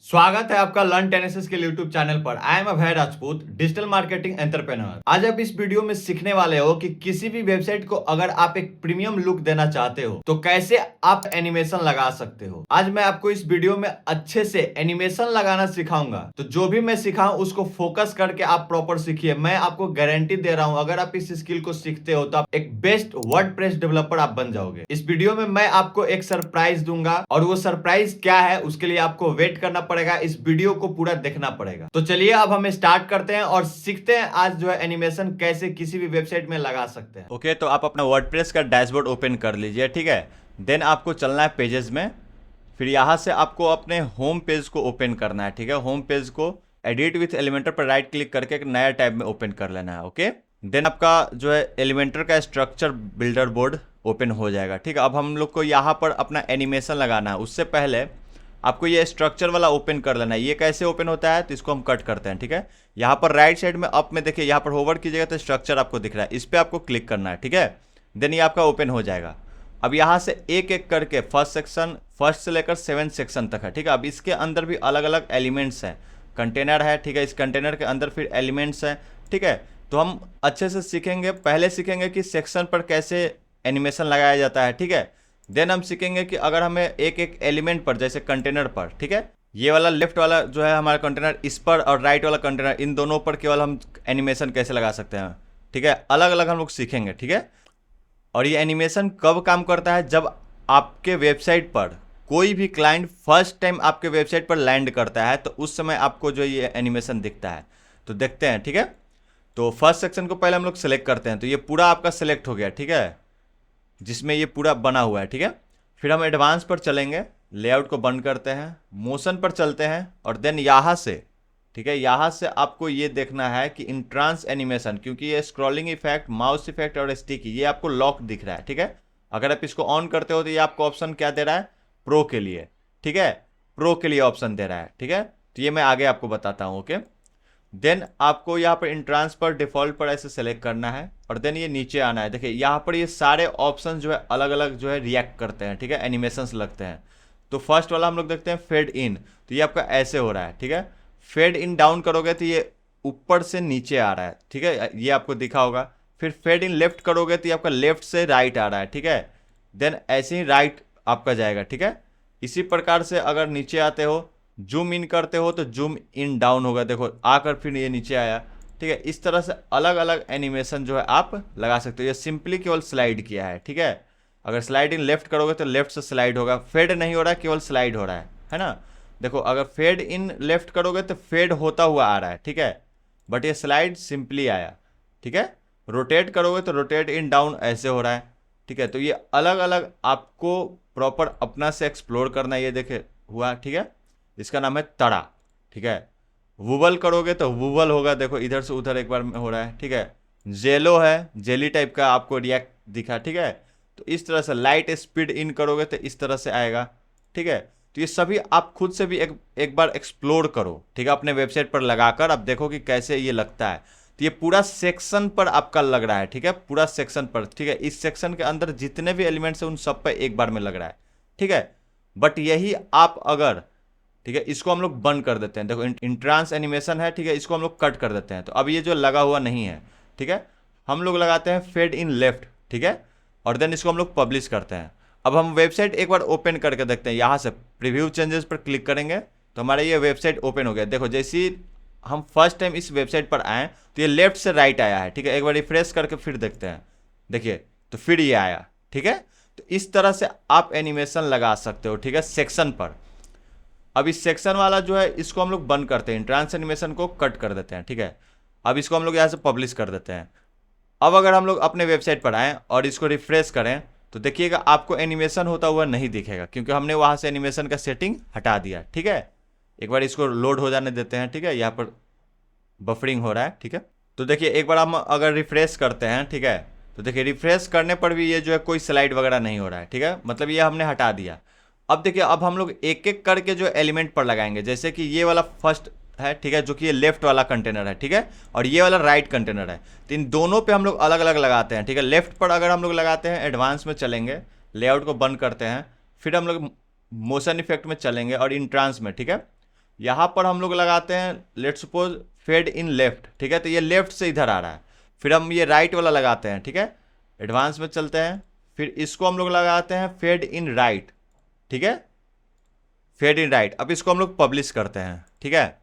स्वागत है आपका लर्न टेनिसिस के यूट्यूब चैनल पर। I am Abhay Rajput, digital marketing entrepreneur. आज आप इस वीडियो में सीखने वाले हो कि किसी भी वेबसाइट को अगर आप एक प्रीमियम लुक देना चाहते हो तो कैसे आप एनिमेशन लगा सकते हो। आज मैं आपको इस वीडियो में अच्छे से एनिमेशन लगाना सिखाऊंगा। तो जो भी मैं सिखाऊं उसको फोकस करके आप प्रॉपर सीखिए। मैं आपको गारंटी दे रहा हूं, अगर आप इस स्किल को सीखते हो तो आप एक बेस्ट वर्डप्रेस डेवलपर आप बन जाओगे। इस वीडियो में मैं आपको एक सरप्राइज दूंगा और वो सरप्राइज क्या है उसके लिए आपको वेट करना पड़ेगा, इस वीडियो को पूरा देखना पड़ेगा। तो चलिए अब हम स्टार्ट करते हैं और सीखते हैं आज जो है एनिमेशन कैसे किसी भी वेबसाइट में लगा सकते हैं। ओके, तो आप अपना वर्डप्रेस का डैशबोर्ड ओपन कर लीजिए। ठीक है, देन आपको चलना है पेजेस में। फिर यहाँ से आपको अपने होम पेज को ओपन करना है। ठीक है, होम पेज को एडिट विथ एलिमेंटर पर राइट क्लिक करके एक नया टैब में ओपन कर लेना है। ओके, देन आपका जो है एलिमेंटर का स्ट्रक्चर बिल्डर बोर्ड ओपन हो जाएगा। ठीक है, अब हम लोग को यहाँ पर अपना एनिमेशन लगाना है। उससे पहले आपको ये स्ट्रक्चर वाला ओपन कर लेना है। ये कैसे ओपन होता है तो इसको हम कट करते हैं। ठीक है, यहाँ पर राइट साइड में अप में देखिए, यहाँ पर होवर कीजिएगा तो स्ट्रक्चर आपको दिख रहा है, इस पर आपको क्लिक करना है। ठीक है, देन ये आपका ओपन हो जाएगा। अब यहाँ से एक एक करके फर्स्ट से लेकर 7 सेक्शन तक है। ठीक है, अब इसके अंदर भी अलग अलग एलिमेंट्स हैं। कंटेनर है, ठीक है, इस कंटेनर के अंदर फिर एलिमेंट्स हैं। ठीक है, तो हम अच्छे से सीखेंगे। पहले सीखेंगे कि सेक्शन पर कैसे एनिमेशन लगाया जाता है। ठीक है, देन हम सीखेंगे कि अगर हमें एक एक एलिमेंट पर, जैसे कंटेनर पर, ठीक है, ये वाला लेफ्ट वाला जो है हमारा कंटेनर, इस पर और राइट वाला कंटेनर, इन दोनों पर केवल हम एनिमेशन कैसे लगा सकते हैं। ठीक है, अलग अलग हम लोग सीखेंगे। ठीक है, और ये एनिमेशन कब काम करता है, जब आपके वेबसाइट पर कोई भी क्लाइंट फर्स्ट टाइम आपके वेबसाइट पर लैंड करता है तो उस समय आपको जो ये एनिमेशन दिखता है। तो देखते हैं। ठीक है, तो फर्स्ट सेक्शन को पहले हम लोग सेलेक्ट करते हैं। तो ये पूरा आपका सेलेक्ट हो गया। ठीक है, जिसमें ये पूरा बना हुआ है। ठीक है, फिर हम एडवांस पर चलेंगे, लेआउट को बंद करते हैं, मोशन पर चलते हैं और देन यहाँ से, ठीक है, यहाँ से आपको ये देखना है कि इंट्रांस एनिमेशन, क्योंकि ये स्क्रॉलिंग इफेक्ट, माउस इफेक्ट और स्टिकी, ये आपको लॉक दिख रहा है। ठीक है, अगर आप इसको ऑन करते हो तो ये आपको ऑप्शन क्या दे रहा है, प्रो के लिए। ठीक है, प्रो के लिए ऑप्शन दे रहा है। ठीक है, तो ये मैं आगे आपको बताता हूँ। ओके, देन आपको यहाँ पर इंट्रांस पर डिफॉल्ट पर ऐसे सेलेक्ट करना है और देन ये नीचे आना है। देखिए यहाँ पर ये सारे ऑप्शन जो है अलग अलग जो है रिएक्ट करते हैं। ठीक है, एनिमेशंस लगते हैं। तो फर्स्ट वाला हम लोग देखते हैं फेड इन, तो ये आपका ऐसे हो रहा है। ठीक है, फेड इन डाउन करोगे तो ये ऊपर से नीचे आ रहा है। ठीक है, ये आपको दिखा होगा। फिर फेड इन लेफ्ट करोगे तो ये आपका लेफ्ट से राइट आ रहा है। ठीक है, देन ऐसे ही राइट आपका जाएगा। ठीक है, इसी प्रकार से अगर नीचे आते हो, जूम इन करते हो तो जूम इन डाउन होगा। देखो आकर फिर ये नीचे आया। ठीक है, इस तरह से अलग अलग एनिमेशन जो है आप लगा सकते हो। ये सिंपली केवल स्लाइड किया है। ठीक है, अगर स्लाइड इन लेफ्ट करोगे तो लेफ्ट से स्लाइड होगा, फेड नहीं हो रहा है, केवल स्लाइड हो रहा है ना। देखो अगर फेड इन लेफ्ट करोगे तो फेड होता हुआ आ रहा है। ठीक है, बट ये स्लाइड सिंपली आया। ठीक है, रोटेट करोगे तो रोटेट इन डाउन ऐसे हो रहा है। ठीक है, तो ये अलग अलग आपको प्रॉपर अपना से एक्सप्लोर करना है। ये देखे हुआ। ठीक है, इसका नाम है तड़ा। ठीक है, वूबल करोगे तो वूबल होगा। देखो इधर से उधर एक बार में हो रहा है। ठीक है, जेलो है, जेली टाइप का आपको रिएक्ट दिखा। ठीक है, तो इस तरह से लाइट स्पीड इन करोगे तो इस तरह से आएगा। ठीक है, तो ये सभी आप खुद से भी एक बार एक्सप्लोर करो। ठीक है, अपने वेबसाइट पर लगाकर आप देखो कि कैसे ये लगता है। तो ये पूरा सेक्शन पर आपका लग रहा है। ठीक है, पूरा सेक्शन पर। ठीक है, इस सेक्शन के अंदर जितने भी एलिमेंट्स हैं उन सब पर एक बार में लग रहा है। ठीक है, बट यही आप अगर, ठीक है, इसको हम लोग बंद कर देते हैं। देखो इंट्रांस एनिमेशन है। ठीक है, इसको हम लोग कट कर देते हैं। तो अब ये जो लगा हुआ नहीं है। ठीक है, हम लोग लगाते हैं फेड इन लेफ्ट। ठीक है, और देन इसको हम लोग पब्लिश करते हैं। अब हम वेबसाइट एक बार ओपन करके देखते हैं। यहाँ से प्रीव्यू चेंजेस पर क्लिक करेंगे तो हमारा ये वेबसाइट ओपन हो गया। देखो जैसे ही हम फर्स्ट टाइम इस वेबसाइट पर आए तो ये लेफ्ट से राइट आया है। ठीक है, एक बार रिफ्रेश करके फिर देखते हैं। देखिए तो फिर ये आया। ठीक है, तो इस तरह से आप एनिमेशन लगा सकते हो। ठीक है, सेक्शन पर। अब इस सेक्शन वाला जो है इसको हम लोग बंद करते हैं, ट्रांस एनिमेशन को कट कर देते हैं। ठीक है, अब इसको हम लोग यहाँ से पब्लिश कर देते हैं। अब अगर हम लोग अपने वेबसाइट पर आएँ और इसको रिफ्रेश करें तो देखिएगा आपको एनिमेशन होता हुआ नहीं दिखेगा, क्योंकि हमने वहाँ से एनिमेशन का सेटिंग हटा दिया। ठीक है, एक बार इसको लोड हो जाने देते हैं। ठीक है, यहाँ पर बफरिंग हो रहा है। ठीक है, तो देखिए एक बार हम अगर रिफ्रेश करते हैं, ठीक है, तो देखिए रिफ्रेश करने पर भी ये जो है कोई स्लाइड वगैरह नहीं हो रहा है। ठीक है, मतलब ये हमने हटा दिया। अब देखिए अब हम लोग एक एक करके जो एलिमेंट पर लगाएंगे, जैसे कि ये वाला फर्स्ट है। ठीक है, जो कि ये लेफ्ट वाला कंटेनर है। ठीक है, और ये वाला राइट कंटेनर है। तो इन दोनों पे हम लोग अलग अलग लगाते हैं। ठीक है, लेफ्ट पर अगर हम लोग लगाते हैं, एडवांस में चलेंगे, लेआउट को बंद करते हैं, फिर हम लोग मोशन इफेक्ट में चलेंगे और इंट्रांस में। ठीक है, यहाँ पर हम लोग लगाते हैं let's suppose fed in left, ठीक है, तो ये लेफ्ट से इधर आ रहा है। फिर हम ये राइट वाला लगाते हैं, ठीक है, एडवांस में चलते हैं। फिर इसको हम लोग लगाते हैं फेड इन राइट, ठीक है, फेड इन राइट। अब इसको हम लोग पब्लिश करते हैं, ठीक है,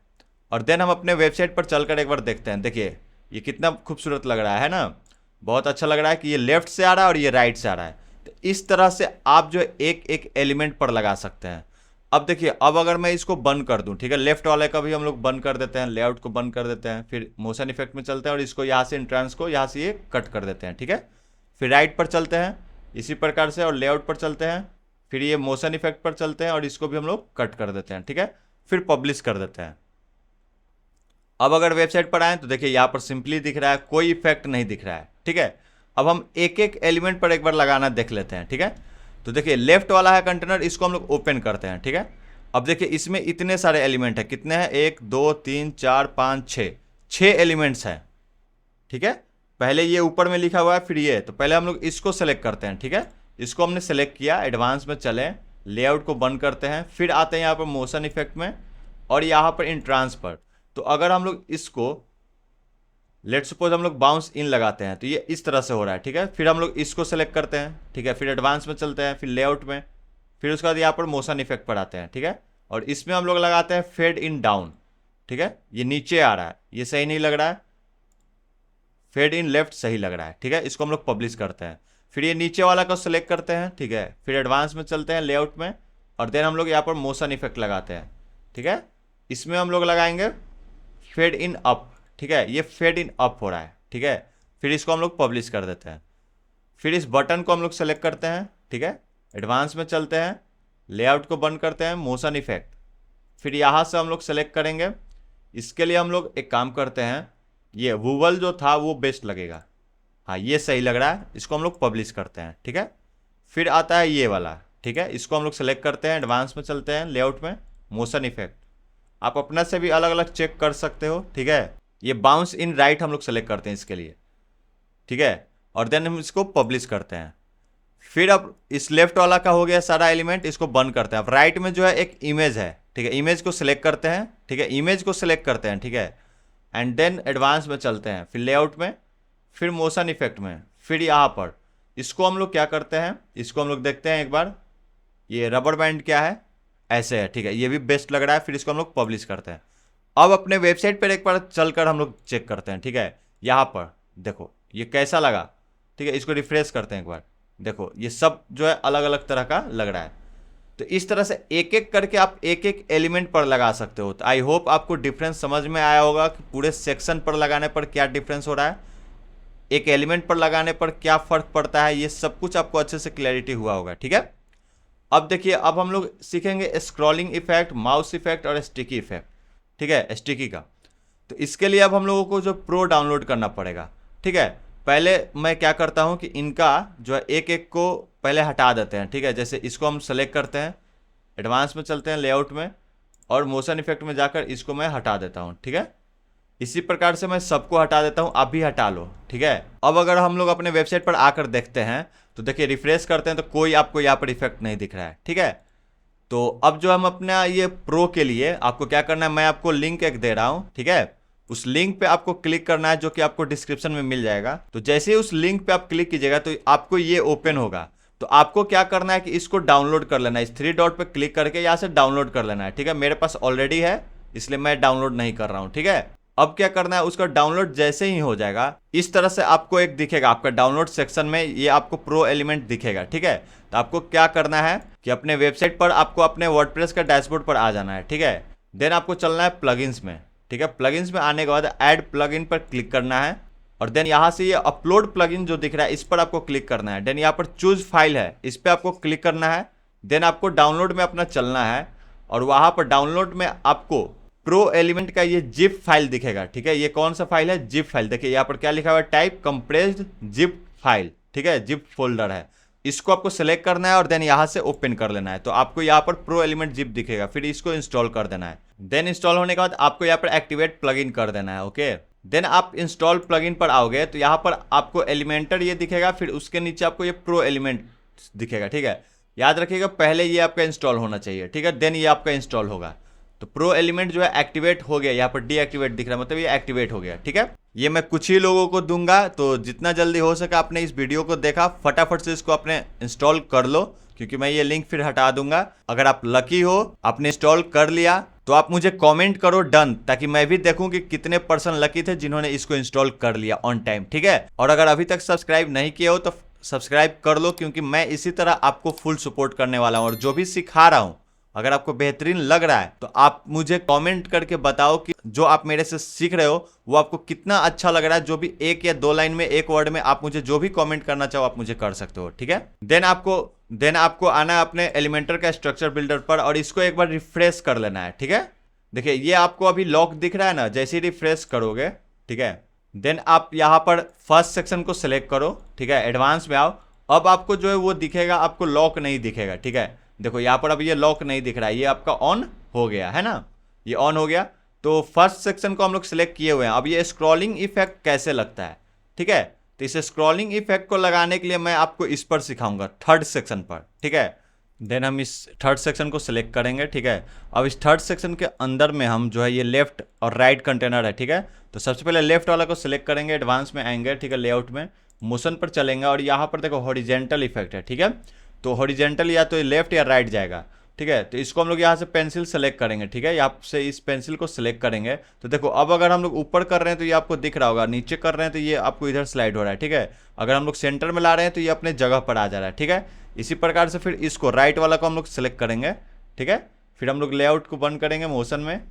और देन हम अपने वेबसाइट पर चलकर एक बार देखते हैं। देखिए ये कितना खूबसूरत लग रहा है ना, बहुत अच्छा लग रहा है कि ये लेफ्ट से आ रहा है और ये राइट से आ रहा है। तो इस तरह से आप जो एक एक एलिमेंट पर लगा सकते हैं। अब देखिए, अब अगर मैं इसको बंद कर दूं, ठीक है, लेफ्ट वाले का भी हम लोग बंद कर देते हैं, लेआउट को बंद कर देते हैं, फिर मोशन इफेक्ट में चलते हैं और इसको यहाँ से इंट्रांस को यहाँ से ये कट कर देते हैं, ठीक है। फिर राइट पर चलते हैं इसी प्रकार से और लेआउट पर चलते हैं, फिर ये मोशन इफेक्ट पर चलते हैं और इसको भी हम लोग कट कर देते हैं, ठीक है, फिर पब्लिश कर देते हैं। अब अगर वेबसाइट पर आए तो देखिए यहाँ पर सिंपली दिख रहा है, कोई इफेक्ट नहीं दिख रहा है, ठीक है। अब हम एक एक एलिमेंट पर एक बार लगाना देख लेते हैं, ठीक है। तो देखिए लेफ्ट वाला है कंटेनर, इसको हम लोग ओपन करते हैं, ठीक है। अब देखिए इसमें इतने सारे एलिमेंट है, कितने हैं, 1 2 3 4 5 6 एलिमेंट्स हैं, ठीक है। पहले ये ऊपर में लिखा हुआ है, फिर ये, तो पहले हम लोग इसको सेलेक्ट करते हैं, ठीक है। इसको हमने सेलेक्ट किया, एडवांस में चले, लेआउट को बंद करते हैं, फिर आते हैं यहाँ पर मोशन इफेक्ट में और यहाँ पर इन ट्रांसफर। तो अगर हम लोग इसको लेट्स सपोज हम लोग बाउंस इन लगाते हैं तो ये इस तरह से हो रहा है, ठीक है। फिर हम लोग इसको सेलेक्ट करते हैं, ठीक है, फिर एडवांस में चलते हैं, फिर लेआउट में, फिर उसके बाद यहाँ पर मोशन इफेक्ट पर आते हैं, ठीक है, और इसमें हम लोग लगाते हैं फेड इन डाउन, ठीक है। ये नीचे आ रहा है, ये सही नहीं लग रहा है, फेड इन लेफ्ट सही लग रहा है, ठीक है। इसको हम लोग पब्लिश करते हैं, फिर ये नीचे वाला को सेलेक्ट करते हैं, ठीक है, फिर एडवांस में चलते हैं, लेआउट में, और देन हम लोग यहाँ पर मोशन इफेक्ट लगाते हैं, ठीक है। इसमें हम लोग लगाएंगे फेड इन अप, ठीक है, ये फेड इन अप हो रहा है, ठीक है। फिर इसको हम लोग पब्लिश कर देते हैं, फिर इस बटन को हम लोग सेलेक्ट करते हैं, ठीक है, एडवांस में चलते हैं, लेआउट को बंद करते हैं, मोशन इफेक्ट, फिर यहाँ से हम लोग सेलेक्ट करेंगे। इसके लिए हम लोग एक काम करते हैं, ये वूवल जो था वो बेस्ट लगेगा, हाँ ये सही लग रहा है, इसको हम लोग पब्लिश करते हैं, ठीक है। फिर आता है ये वाला, ठीक है, इसको हम लोग सेलेक्ट करते हैं, एडवांस में चलते हैं, लेआउट में, मोशन इफेक्ट, आप अपना से भी अलग अलग चेक कर सकते हो, ठीक है। ये बाउंस इन राइट हम लोग सेलेक्ट करते हैं इसके लिए, ठीक है, और देन हम इसको पब्लिश करते हैं। फिर अब इस लेफ्ट वाला का हो गया सारा एलिमेंट, इसको बंद करते हैं। अब राइट में जो है एक इमेज है, ठीक है, इमेज को सिलेक्ट करते हैं, ठीक है, इमेज को सिलेक्ट करते हैं, ठीक है, एंड देन एडवांस में चलते हैं, फिर लेआउट में, फिर मोशन इफेक्ट में, फिर यहाँ पर इसको हम लोग क्या करते हैं, इसको हम लोग देखते हैं एक बार, ये रबर बैंड क्या है, ऐसे है, ठीक है, ये भी बेस्ट लग रहा है, फिर इसको हम लोग पब्लिश करते हैं। अब अपने वेबसाइट पर एक बार चलकर हम लोग चेक करते हैं, ठीक है, यहाँ पर देखो ये कैसा लगा, ठीक है, इसको रिफ्रेश करते हैं एक बार, देखो ये सब जो है अलग अलग तरह का लग रहा है। तो इस तरह से एक एक करके आप एक एक एलिमेंट पर लगा सकते हो। तो आई होप आपको डिफरेंस समझ में आया होगा कि पूरे सेक्शन पर लगाने पर क्या डिफरेंस हो रहा है, एक एलिमेंट पर लगाने पर क्या फ़र्क पड़ता है, ये सब कुछ आपको अच्छे से क्लैरिटी हुआ होगा, ठीक है। अब देखिए, अब हम लोग सीखेंगे स्क्रॉलिंग इफेक्ट, माउस इफेक्ट और स्टिकी इफेक्ट, ठीक है, स्टिकी का। तो इसके लिए अब हम लोगों को जो प्रो डाउनलोड करना पड़ेगा, ठीक है। पहले मैं क्या करता हूँ कि इनका जो है एक एक को पहले हटा देते हैं, ठीक है। जैसे इसको हम सेलेक्ट करते हैं, एडवांस में चलते हैं, लेआउट में, और मोशन इफेक्ट में जाकर इसको मैं हटा देता हूँ, ठीक है। इसी प्रकार से मैं सबको हटा देता हूँ, आप भी हटा लो, ठीक है। अब अगर हम लोग अपने वेबसाइट पर आकर देखते हैं तो देखिए रिफ्रेश करते हैं तो कोई आपको यहाँ पर इफेक्ट नहीं दिख रहा है, ठीक है। तो अब जो हम अपना ये प्रो के लिए आपको क्या करना है, मैं आपको लिंक एक दे रहा हूँ, ठीक है। उस लिंक पे आपको क्लिक करना है जो कि आपको डिस्क्रिप्शन में मिल जाएगा। तो जैसे ही उस लिंक पे आप क्लिक कीजिएगा तो आपको ये ओपन होगा। तो आपको क्या करना है कि इसको डाउनलोड कर लेना है, इस 3 डॉट पे क्लिक करके यहाँ से डाउनलोड कर लेना है, ठीक है। मेरे पास ऑलरेडी है इसलिए मैं डाउनलोड नहीं कर रहा हूँ, ठीक है। अब क्या करना है, उसका डाउनलोड जैसे ही हो जाएगा इस तरह से आपको एक दिखेगा, आपका डाउनलोड सेक्शन में ये आपको प्रो एलिमेंट दिखेगा, ठीक है। तो आपको क्या करना है कि अपने वेबसाइट पर आपको अपने वर्डप्रेस का डैशबोर्ड पर आ जाना है, ठीक है। देन आपको चलना है प्लगइन्स में, ठीक है। प्लगइन्स में आने के बाद ऐड प्लगइन पर क्लिक करना है और देन यहाँ से ये अपलोड प्लगइन जो दिख रहा है इस पर आपको क्लिक करना है। देन यहाँ पर चूज फाइल है, इस पर आपको क्लिक करना है। देन आपको डाउनलोड में अपना चलना है और वहाँ पर डाउनलोड में आपको प्रो एलिमेंट का ये जिप फाइल दिखेगा, ठीक है। ये कौन सा फाइल है, जिप फाइल। देखिए यहाँ पर क्या लिखा हुआ है, टाइप कंप्रेस्ड जिप फाइल, ठीक है, जिप फोल्डर है। इसको आपको सेलेक्ट करना है और देन यहाँ से ओपन कर लेना है। तो आपको यहाँ पर प्रो एलिमेंट जिप दिखेगा, फिर इसको इंस्टॉल कर देना है। देन इंस्टॉल होने के बाद आपको यहाँ पर एक्टिवेट प्लगइन कर देना है, ओके। देन आप इंस्टॉल प्लगइन पर आओगे तो यहाँ पर आपको एलिमेंटर ये दिखेगा, फिर उसके नीचे आपको ये प्रो एलिमेंट दिखेगा, ठीक है। याद रखिएगा पहले ये आपका इंस्टॉल होना चाहिए, ठीक है, देन ये आपका इंस्टॉल होगा। तो प्रो एलिमेंट जो है एक्टिवेट हो गया, यहाँ पर डीएक्टिवेट दिख रहा है, मतलब ये एक्टिवेट हो गया। ठीक है, ये मैं कुछ ही लोगों को दूंगा, तो जितना जल्दी हो सका आपने इस वीडियो को देखा, फटाफट से इसको अपने इंस्टॉल कर लो, क्योंकि मैं ये लिंक फिर हटा दूंगा। अगर आप लकी हो, आपने इंस्टॉल कर लिया, तो आप मुझे कमेंट करो डन, ताकि मैं भी देखूं कि कितने पर्सन लकी थे जिन्होंने इसको इंस्टॉल कर लिया ऑन टाइम। ठीक है, और अगर अभी तक सब्सक्राइब नहीं किए हो तो सब्सक्राइब कर लो, क्योंकि मैं इसी तरह आपको फुल सपोर्ट करने वाला हूं। और जो भी सिखा रहा हूं, अगर आपको बेहतरीन लग रहा है तो आप मुझे कमेंट करके बताओ कि जो आप मेरे से सीख रहे हो वो आपको कितना अच्छा लग रहा है। जो भी 1 या 2 लाइन में, 1 वर्ड में आप मुझे जो भी कमेंट करना चाहो आप मुझे कर सकते हो। ठीक है, देन आपको आना है अपने एलिमेंटर का स्ट्रक्चर बिल्डर पर, और इसको एक बार रिफ्रेश कर लेना है। ठीक है, देखिए ये आपको अभी लॉक दिख रहा है ना, जैसे ही रिफ्रेश करोगे, ठीक है, देन आप यहाँ पर फर्स्ट सेक्शन को सिलेक्ट करो। ठीक है, एडवांस में आओ, अब आपको जो है वो दिखेगा, आपको लॉक नहीं दिखेगा। ठीक है, देखो यहाँ पर अब ये लॉक नहीं दिख रहा है, ये आपका ऑन हो गया है ना, ये ऑन हो गया। तो फर्स्ट सेक्शन को हम लोग सिलेक्ट किए हुए हैं। अब ये स्क्रॉलिंग इफेक्ट कैसे लगता है, ठीक है, तो इस स्क्रॉलिंग इफेक्ट को लगाने के लिए मैं आपको इस पर सिखाऊंगा, थर्ड सेक्शन पर। ठीक है, देन हम इस थर्ड सेक्शन को सिलेक्ट करेंगे। ठीक है, अब इस थर्ड सेक्शन के अंदर में हम जो है ये लेफ्ट और राइट कंटेनर है। ठीक है, तो सबसे पहले लेफ्ट वाला को सिलेक्ट करेंगे, एडवांस में आएंगे। ठीक है, लेआउट में मोशन पर चलेंगे, और यहाँ पर देखो हॉरिजेंटल इफेक्ट है। ठीक है, तो हॉरिजेंटल या तो लेफ्ट या राइट जाएगा। ठीक है, तो इसको हम लोग यहाँ से पेंसिल सेलेक्ट करेंगे। ठीक है, यहाँ से इस पेंसिल को सिलेक्ट करेंगे, तो देखो अब अगर हम लोग ऊपर कर रहे हैं तो ये आपको दिख रहा होगा, नीचे कर रहे हैं तो ये आपको इधर स्लाइड हो रहा है। ठीक है, अगर हम लोग सेंटर में ला रहे हैं तो ये अपने जगह पर आ जा रहा है। ठीक है, इसी प्रकार से फिर इसको राइट वाला को हम लोग सिलेक्ट करेंगे। ठीक है, फिर हम लोग लेआउट को बंद करेंगे मोशन में,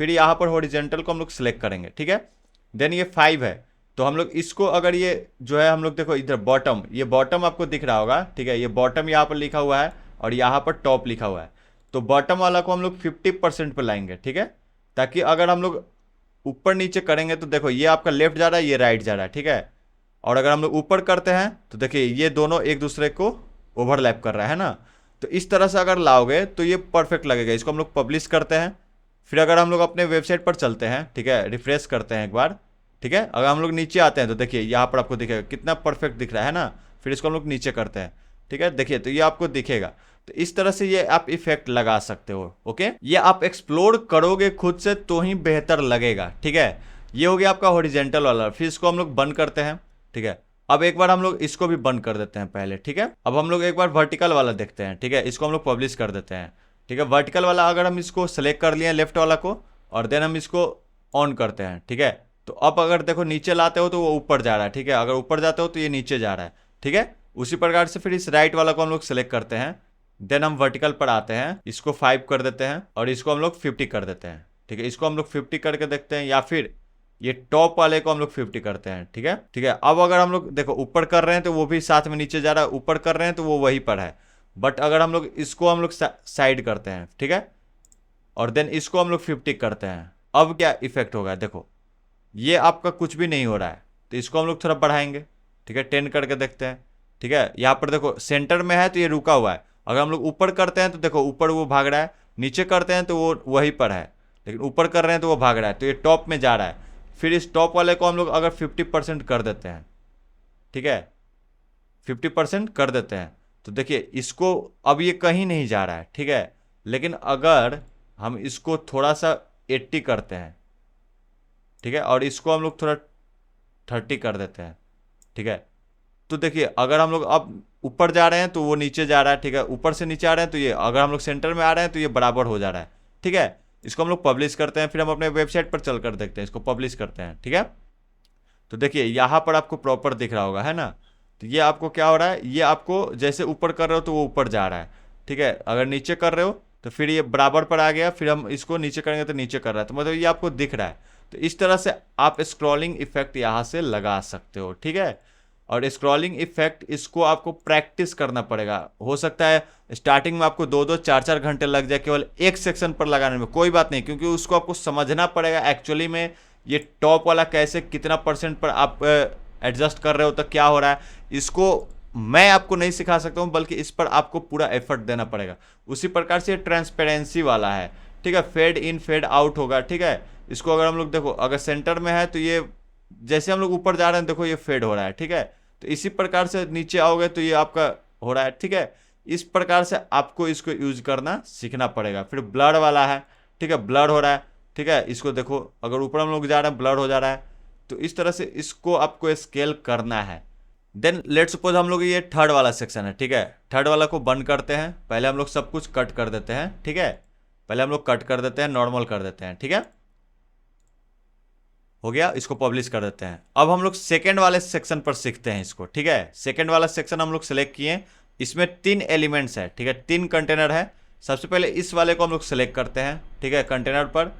फिर यहाँ पर हॉरिजेंटल को हम लोग सिलेक्ट करेंगे। ठीक है, देन ये 5 है, तो हम लोग इसको अगर ये जो है हम लोग देखो इधर बॉटम, ये बॉटम आपको दिख रहा होगा। ठीक है, ये बॉटम यहाँ पर लिखा हुआ है और यहाँ पर टॉप लिखा हुआ है, तो बॉटम वाला को हम लोग 50% पर लाएंगे। ठीक है, ताकि अगर हम लोग ऊपर नीचे करेंगे तो देखो ये आपका लेफ्ट जा रहा है, ये राइट जा रहा है। ठीक है, और अगर हम लोग ऊपर करते हैं तो देखिए ये दोनों एक दूसरे को ओवरलैप कर रहा है ना, तो इस तरह से अगर लाओगे तो ये परफेक्ट लगेगा। इसको हम लोग पब्लिश करते हैं, फिर अगर हम लोग अपने वेबसाइट पर चलते हैं, ठीक है, रिफ्रेश करते हैं एक बार। ठीक है, अगर हम लोग नीचे आते हैं तो देखिए यहाँ पर आपको दिखेगा कितना परफेक्ट दिख रहा है ना, फिर इसको हम लोग नीचे करते हैं। ठीक है, देखिए तो ये आपको दिखेगा। तो इस तरह से ये आप इफेक्ट लगा सकते हो। ओके, ये आप एक्सप्लोर करोगे खुद से तो ही बेहतर लगेगा। ठीक है, ये हो गया आपका हॉरिजेंटल वाला, फिर इसको हम लोग बंद करते हैं। ठीक है, अब एक बार हम लोग इसको भी बंद कर देते हैं पहले। ठीक है, अब हम लोग एक बार वर्टिकल वाला देखते हैं। ठीक है, इसको हम लोग पब्लिश कर देते हैं। ठीक है, वर्टिकल वाला अगर हम इसको सेलेक्ट कर लिए लेफ्ट वाला को, और देन हम इसको ऑन करते हैं। ठीक है, तो अब अगर देखो नीचे लाते हो तो वो ऊपर जा रहा है। ठीक है, अगर ऊपर जाते हो तो ये नीचे जा रहा है। ठीक है, उसी प्रकार से फिर इस राइट वाला को हम लोग सेलेक्ट करते हैं, देन हम वर्टिकल पर आते हैं, इसको 5 कर देते हैं और इसको हम लोग 50 कर देते हैं। ठीक है, इसको हम लोग 50 करके देखते हैं, या फिर ये टॉप वाले को हम लोग 50 करते हैं। ठीक है, ठीक है, अब अगर हम लोग देखो ऊपर कर रहे हैं तो वो भी साथ में नीचे जा रहा है, ऊपर कर रहे हैं तो वो वहीं पर है। बट अगर हम लोग इसको हम लोग साइड करते हैं, ठीक है, और देन इसको हम लोग 50 करते हैं, अब क्या इफेक्ट होगा देखो, ये आपका कुछ भी नहीं हो रहा है। तो इसको हम लोग थोड़ा बढ़ाएंगे। ठीक है, 10 करके देखते हैं। ठीक है, यहाँ पर देखो सेंटर में है तो ये रुका हुआ है। अगर हम लोग ऊपर करते हैं तो देखो ऊपर वो भाग रहा है, नीचे करते हैं तो वो वहीं पर है, लेकिन ऊपर कर रहे हैं तो वो भाग रहा है, तो ये टॉप में जा रहा है। फिर इस टॉप वाले को हम लोग अगर 50% कर देते हैं, ठीक है, 50% कर देते हैं, तो देखिए इसको अब ये कहीं नहीं जा रहा है। ठीक है, लेकिन अगर हम इसको थोड़ा सा 80 करते हैं, ठीक है, और इसको हम लोग थोड़ा 30 कर देते हैं, ठीक है, तो देखिए अगर हम लोग अब ऊपर जा रहे हैं तो वो नीचे जा रहा है। ठीक है, ऊपर से नीचे आ रहे हैं तो ये, अगर हम लोग सेंटर में आ रहे हैं तो ये बराबर हो जा रहा है। ठीक है, इसको हम लोग पब्लिश करते हैं, फिर हम अपने वेबसाइट पर चल कर देखते हैं, इसको पब्लिश करते हैं। ठीक है, तो देखिए यहाँ पर आपको प्रॉपर दिख रहा होगा, है ना, तो ये आपको क्या हो रहा है, ये आपको जैसे ऊपर कर रहे हो तो वो ऊपर जा रहा है। ठीक है, अगर नीचे कर रहे हो तो फिर ये बराबर पर आ गया, फिर हम इसको नीचे करेंगे तो नीचे कर रहा है, तो मतलब ये आपको दिख रहा है। तो इस तरह से आप स्क्रॉलिंग इफेक्ट यहाँ से लगा सकते हो। ठीक है, और स्क्रॉलिंग इफेक्ट इसको आपको प्रैक्टिस करना पड़ेगा। हो सकता है स्टार्टिंग में आपको 2-2 4-4 घंटे लग जाए केवल एक सेक्शन पर लगाने में, कोई बात नहीं, क्योंकि उसको आपको समझना पड़ेगा एक्चुअली में ये टॉप वाला कैसे कितना % पर आप एडजस्ट कर रहे हो तो क्या हो रहा है। इसको मैं आपको नहीं सिखा सकता हूँ, बल्कि इस पर आपको पूरा एफर्ट देना पड़ेगा। उसी प्रकार से ट्रांसपेरेंसी वाला है। ठीक है, फेड इन फेड आउट होगा। ठीक है, इसको अगर हम लोग देखो अगर सेंटर में है तो ये जैसे हम लोग ऊपर जा रहे हैं देखो ये फेड हो रहा है। ठीक है, तो इसी प्रकार से नीचे आओगे तो ये आपका हो रहा है। ठीक है, इस प्रकार से आपको इसको यूज करना सीखना पड़ेगा। फिर ब्लर वाला है, ठीक है, ब्लर हो रहा है, ठीक है, इसको देखो अगर ऊपर हम लोग जा रहे हैं ब्लर हो जा रहा है। तो इस तरह से इसको आपको स्केल करना है। देन लेट सपोज हम लोग ये थर्ड वाला सेक्शन है, ठीक है, थर्ड वाला को बंद करते हैं। पहले हम लोग सब कुछ कट कर देते हैं, ठीक है, पहले हम लोग कट कर देते हैं, नॉर्मल कर देते हैं, ठीक है, हो गया। इसको पब्लिश कर देते हैं। अब हम लोग सेकेंड वाले सेक्शन पर सीखते हैं इसको, ठीक है। सेकेंड वाला सेक्शन हम लोग सेलेक्ट किए, इसमें 3 एलिमेंट्स है, ठीक है, 3 कंटेनर है। सबसे पहले इस वाले को हम लोग सेलेक्ट करते हैं, ठीक है, कंटेनर पर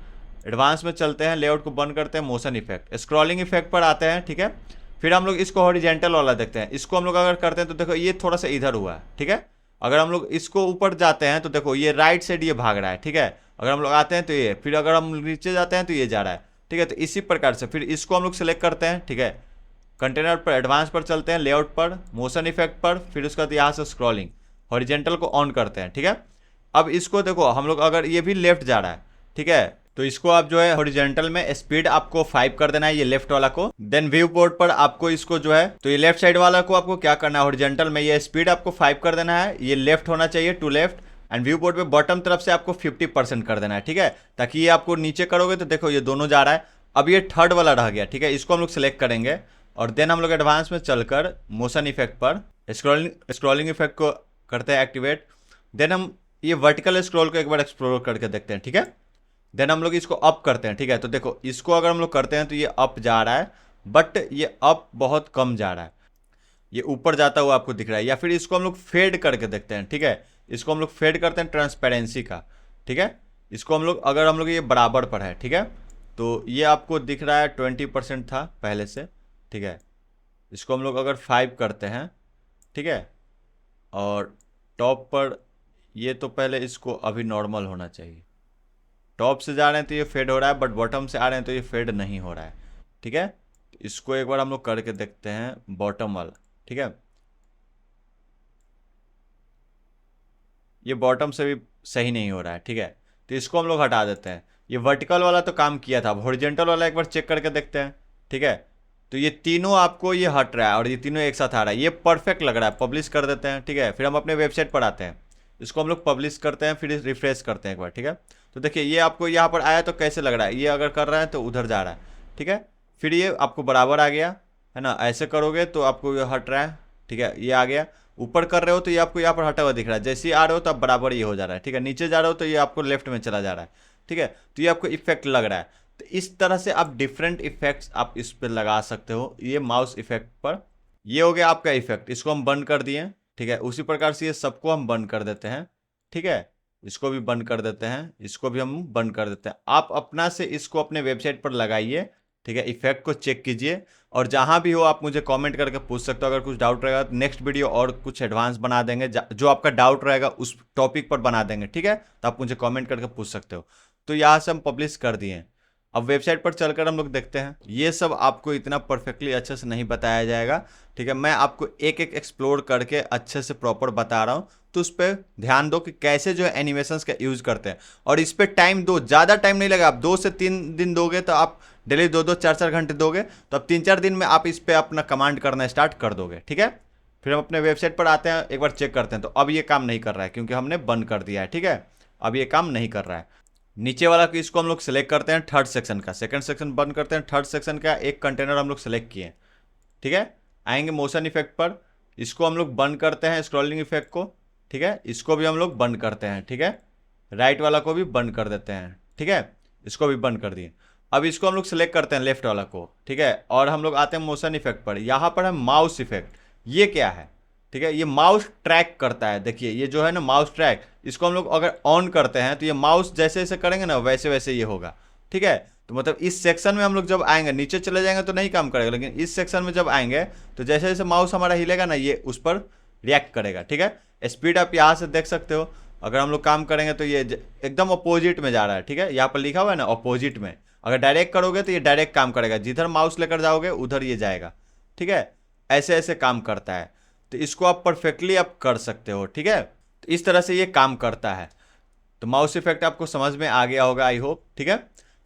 एडवांस में चलते हैं, लेआउट को बंद करते हैं, मोशन इफेक्ट, स्क्रॉलिंग इफेक्ट पर आते हैं, ठीक है। फिर हम लोग इसको हॉरिजेंटल वाला देखते हैं। इसको हम लोग अगर करते हैं तो देखो ये थोड़ा सा इधर हुआ है, ठीक है। अगर हम लोग इसको ऊपर जाते हैं तो देखो ये राइट साइड ये भाग रहा है, ठीक है। अगर हम लोग आते हैं तो ये, फिर अगर हम नीचे जाते हैं तो ये जा रहा है, ठीक है। तो इसी प्रकार से फिर इसको हम लोग सेलेक्ट करते हैं, ठीक है, कंटेनर पर एडवांस पर चलते हैं, लेआउट पर, मोशन इफेक्ट पर, फिर उसके बाद यहाँ से स्क्रॉलिंग हॉरिजेंटल को ऑन करते हैं, ठीक है। अब इसको देखो हम लोग अगर ये भी लेफ्ट जा रहा है, ठीक है, तो इसको आप जो है हॉरिजेंटल में स्पीड आपको 5 कर देना है, ये लेफ्ट वाला को। देन व्यू बोर्ड पर आपको इसको जो है, तो ये लेफ्ट साइड वाला को आपको क्या करना है, हॉरिजेंटल में ये स्पीड आपको 5 कर देना है, ये लेफ्ट होना चाहिए, to left. And view board पे बॉटम तरफ से आपको 50% कर देना है, ठीक है, ताकि ये आपको नीचे करोगे तो देखो ये दोनों जा रहा है। अब ये थर्ड वाला रह गया, ठीक है, इसको हम लोग सेलेक्ट करेंगे और देन हम लोग एडवांस में चलकर मोशन इफेक्ट पर स्क्रॉलिंग इफेक्ट को करते हैं एक्टिवेट। देन हम ये वर्टिकल स्क्रॉल को एक बार एक्सप्लोर करके देखते हैं, ठीक है। देन हम लोग इसको अप करते हैं, ठीक है। तो देखो इसको अगर हम लोग करते हैं तो ये अप जा रहा है, बट ये अप बहुत कम जा रहा है, ये ऊपर जाता हुआ आपको दिख रहा है। या फिर इसको हम लोग फेड करके देखते हैं, ठीक है, इसको हम लोग फेड करते हैं ट्रांसपेरेंसी का, ठीक है। इसको हम लोग अगर हम लोग ये बराबर पर है, ठीक है, तो ये आपको दिख रहा है 20% था पहले से, ठीक है। इसको हम लोग अगर 5 करते हैं, ठीक है, और टॉप पर ये, तो पहले इसको अभी नॉर्मल होना चाहिए। टॉप से जा रहे हैं तो ये फेड हो रहा है, बट बॉटम से आ रहे हैं तो ये फेड नहीं हो रहा है, ठीक है। इसको एक बार हम लोग करके देखते हैं बॉटम वाला, ठीक है, ये बॉटम से भी सही नहीं हो रहा है, ठीक है। तो इसको हम लोग हटा देते हैं। ये वर्टिकल वाला तो काम किया था, अब हॉरिजेंटल वाला एक बार चेक करके देखते हैं, ठीक है। तो ये तीनों आपको ये हट रहा है और ये तीनों एक साथ आ रहा है, ये परफेक्ट लग रहा है। पब्लिश कर देते हैं, ठीक है। फिर हम अपने वेबसाइट पर आते हैं, इसको हम लोग पब्लिश करते हैं, फिर रिफ्रेश करते हैं एक बार, ठीक है। तो देखिए ये आपको यहाँ पर आया तो कैसे लग रहा है, ये अगर कर रहा है तो उधर जा रहा है, ठीक है। फिर ये आपको बराबर आ गया है ना, ऐसे करोगे तो आपको ये हट रहा है, ठीक है, ये आ गया। ऊपर कर रहे हो तो ये आपको यहाँ पर हटा हुआ दिख रहा है, जैसे ही आ रहे हो तो आप बराबर ये हो जा रहा है, ठीक है। नीचे जा रहे हो तो ये आपको लेफ्ट में चला जा रहा है, ठीक है। तो ये आपको इफेक्ट लग रहा है। तो इस तरह से आप डिफरेंट इफेक्ट्स आप इस पर लगा सकते हो, ये माउस इफेक्ट पर। ये हो गया आपका इफेक्ट, इसको हम बंद कर दिए, ठीक है। उसी प्रकार से ये सबको हम बंद कर देते हैं, ठीक है। इसको भी बंद कर देते हैं, इसको भी हम बंद कर देते हैं। आप अपना से इसको अपने वेबसाइट पर लगाइए, ठीक है, इफेक्ट को चेक कीजिए। और जहाँ भी हो आप मुझे कमेंट करके पूछ सकते हो। अगर कुछ डाउट रहेगा तो नेक्स्ट वीडियो और कुछ एडवांस बना देंगे, जो आपका डाउट रहेगा उस टॉपिक पर बना देंगे, ठीक है। तो आप मुझे कमेंट करके पूछ सकते हो। तो यहाँ से हम पब्लिश कर दिए। अब वेबसाइट पर चलकर हम लोग देखते हैं। ये सब आपको इतना परफेक्टली अच्छे से नहीं बताया जाएगा, ठीक है। मैं आपको एक एक एक्सप्लोर करके अच्छे से प्रॉपर बता रहा हूँ, तो उस पर ध्यान दो कि कैसे जो है एनिमेशंस का यूज़ करते हैं। और इस पर टाइम दो, ज़्यादा टाइम नहीं लगेगा। आप 2 से 3 दिन दोगे तो आप डेली 2-2, 4-4 घंटे दोगे तो अब 3-4 दिन में आप इस पर अपना कमांड करना स्टार्ट कर दोगे, ठीक है। फिर हम अपने वेबसाइट पर आते हैं, एक बार चेक करते हैं। तो अब ये काम नहीं कर रहा है क्योंकि हमने बंद कर दिया है, ठीक है। अब ये काम नहीं कर रहा है। नीचे वाला को इसको हम लोग सेलेक्ट करते हैं, थर्ड सेक्शन का, सेकंड सेक्शन बंद करते हैं, थर्ड सेक्शन का एक कंटेनर हम लोग सेलेक्ट किए, ठीक है। आएंगे मोशन इफेक्ट पर, इसको हम लोग बंद करते हैं, स्क्रॉलिंग इफेक्ट को, ठीक है। इसको भी हम लोग बंद करते हैं, ठीक है। राइट वाला को भी बंद कर देते हैं, ठीक है। इसको भी बंद कर दिए। अब इसको हम लोग सेलेक्ट करते हैं लेफ्ट वाला को, ठीक है। और हम लोग आते हैं मोशन इफेक्ट पर। यहाँ पर है माउस इफेक्ट। ये क्या है, ठीक है, ये माउस ट्रैक करता है। देखिए ये जो है ना माउस ट्रैक, इसको हम लोग अगर ऑन करते हैं तो ये माउस जैसे जैसे करेंगे ना वैसे वैसे ये होगा, ठीक है। तो मतलब इस सेक्शन में हम लोग जब आएंगे, नीचे चले जाएंगे तो नहीं काम करेगा, लेकिन इस सेक्शन में जब आएंगे तो जैसे जैसे माउस हमारा हिलेगा ना ये उस पर रिएक्ट करेगा, ठीक है। स्पीड आप यहाँ से देख सकते हो। अगर हम लोग काम करेंगे तो ये एकदम अपोजिट में जा रहा है, ठीक है। यहाँ पर लिखा हुआ है ना अपोजिट में। अगर डायरेक्ट करोगे तो ये डायरेक्ट काम करेगा, जिधर माउस लेकर जाओगे उधर ये जाएगा, ठीक है। ऐसे ऐसे काम करता है। तो इसको आप परफेक्टली आप कर सकते हो, ठीक है। तो इस तरह से ये काम करता है। तो माउस इफेक्ट आपको समझ में आ गया होगा, आई होप, ठीक है।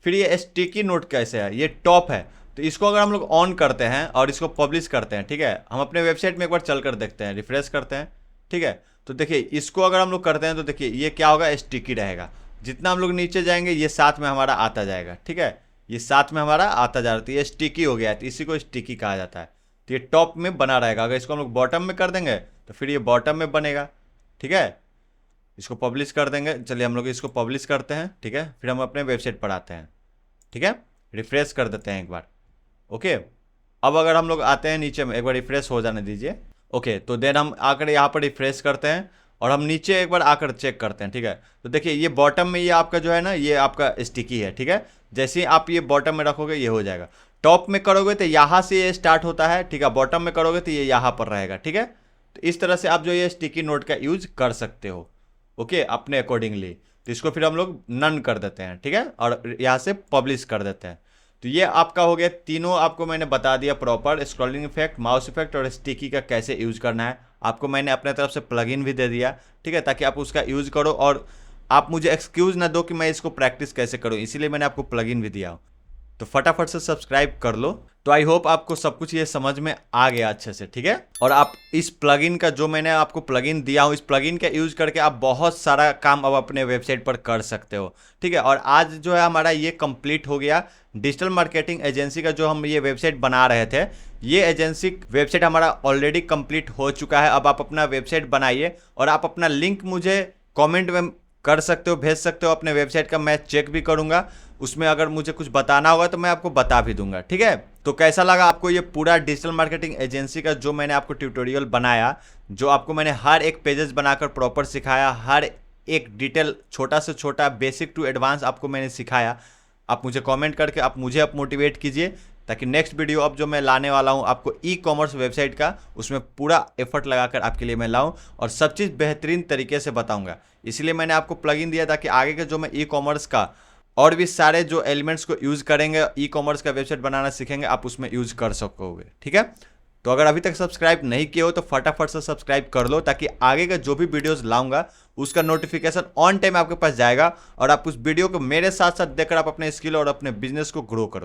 फिर ये स्टिकी नोट कैसे है, ये टॉप है। तो इसको अगर हम लोग ऑन करते हैं और इसको पब्लिश करते हैं, ठीक है, हम अपने वेबसाइट में एक बार चल कर देखते हैं, रिफ्रेश करते हैं, ठीक है। तो देखिए इसको अगर हम लोग करते हैं तो देखिए ये क्या होगा, स्टिकी रहेगा। जितना हम लोग नीचे जाएंगे ये साथ में हमारा आता जाएगा, ठीक है, ये साथ में हमारा आता जा रहा है, तो ये स्टिकी हो गया है, तो इसी को स्टिकी कहा जाता है। तो ये टॉप में बना रहेगा, अगर इसको हम लोग बॉटम में कर देंगे तो फिर ये बॉटम में बनेगा, ठीक है। इसको पब्लिश कर देंगे, चलिए हम लोग इसको पब्लिश करते हैं, ठीक है, फिर हम अपने वेबसाइट पर आते हैं, ठीक है, रिफ्रेश कर देते हैं एक बार, ओके। अब अगर हम लोग आते हैं नीचे में, एक बार रिफ्रेश हो जाने दीजिए, ओके। तो देन हम आकर यहाँ पर रिफ्रेश करते हैं और हम नीचे एक बार आकर चेक करते हैं, ठीक है। तो देखिए ये बॉटम में ये आपका जो है ना, ये आपका स्टिकी है, ठीक है। जैसे ही आप ये बॉटम में रखोगे ये हो जाएगा। टॉप में करोगे तो यहाँ से ये स्टार्ट होता है, ठीक है, बॉटम में करोगे तो ये यहाँ पर रहेगा, ठीक है। तो इस तरह से आप जो ये स्टिकी नोट का यूज कर सकते हो, ओके, अपने अकॉर्डिंगली। तो इसको फिर हम लोग नन कर देते हैं, ठीक है, और यहाँ से पब्लिश कर देते हैं। तो ये आपका हो गया, तीनों आपको मैंने बता दिया proper, scrolling effect, mouse effect और स्टिकी का कैसे यूज करना है। आपको मैंने अपने तरफ से प्लगइन भी दे दिया, ठीक है, ताकि आप उसका यूज करो और आप मुझे एक्सक्यूज ना दो कि मैं इसको प्रैक्टिस कैसे करूँ, इसीलिए मैंने आपको प्लगइन भी दिया। तो फटाफट से सब्सक्राइब कर लो। तो आई होप आपको सब कुछ ये समझ में आ गया अच्छे से, ठीक है। और आप इस प्लगइन का, जो मैंने आपको प्लगइन दिया हूँ, इस प्लगइन का यूज करके आप बहुत सारा काम अब अपने वेबसाइट पर कर सकते हो, ठीक है। और आज जो है हमारा ये कंप्लीट हो गया डिजिटल मार्केटिंग एजेंसी का, जो हम ये वेबसाइट बना रहे थे, ये एजेंसी वेबसाइट हमारा ऑलरेडी कंप्लीट हो चुका है। अब आप अपना वेबसाइट बनाइए और आप अपना लिंक मुझे कॉमेंट में कर सकते हो, भेज सकते हो अपने वेबसाइट का, मैं चेक भी करूंगा। उसमें अगर मुझे कुछ बताना होगा तो मैं आपको बता भी दूंगा, ठीक है। तो कैसा लगा आपको ये पूरा डिजिटल मार्केटिंग एजेंसी का जो मैंने आपको ट्यूटोरियल बनाया, जो आपको मैंने हर एक पेजेस बनाकर प्रॉपर सिखाया, हर एक डिटेल छोटा से छोटा बेसिक टू एडवांस आपको मैंने सिखाया। आप मुझे कमेंट करके आप मुझे अब मोटिवेट कीजिए, ताकि नेक्स्ट वीडियो अब जो मैं लाने वाला हूं आपको ई कॉमर्स वेबसाइट का, उसमें पूरा एफर्ट लगाकर आपके लिए मैं लाऊं और सब चीज़ बेहतरीन तरीके से बताऊंगा। इसलिए मैंने आपको प्लगइन दिया ताकि आगे के जो मैं ई कॉमर्स का और भी सारे जो एलिमेंट्स को यूज़ करेंगे, ई कॉमर्स का वेबसाइट बनाना सीखेंगे, आप उसमें यूज़ कर सकोगे, ठीक है। तो अगर अभी तक सब्सक्राइब नहीं किए हो तो फटाफट से सब्सक्राइब कर लो, ताकि आगे का जो भी वीडियोस लाऊंगा उसका नोटिफिकेशन ऑन टाइम आपके पास जाएगा और आप उस वीडियो को मेरे साथ साथ देखकर आप अपने स्किल और अपने बिजनेस को ग्रो करो।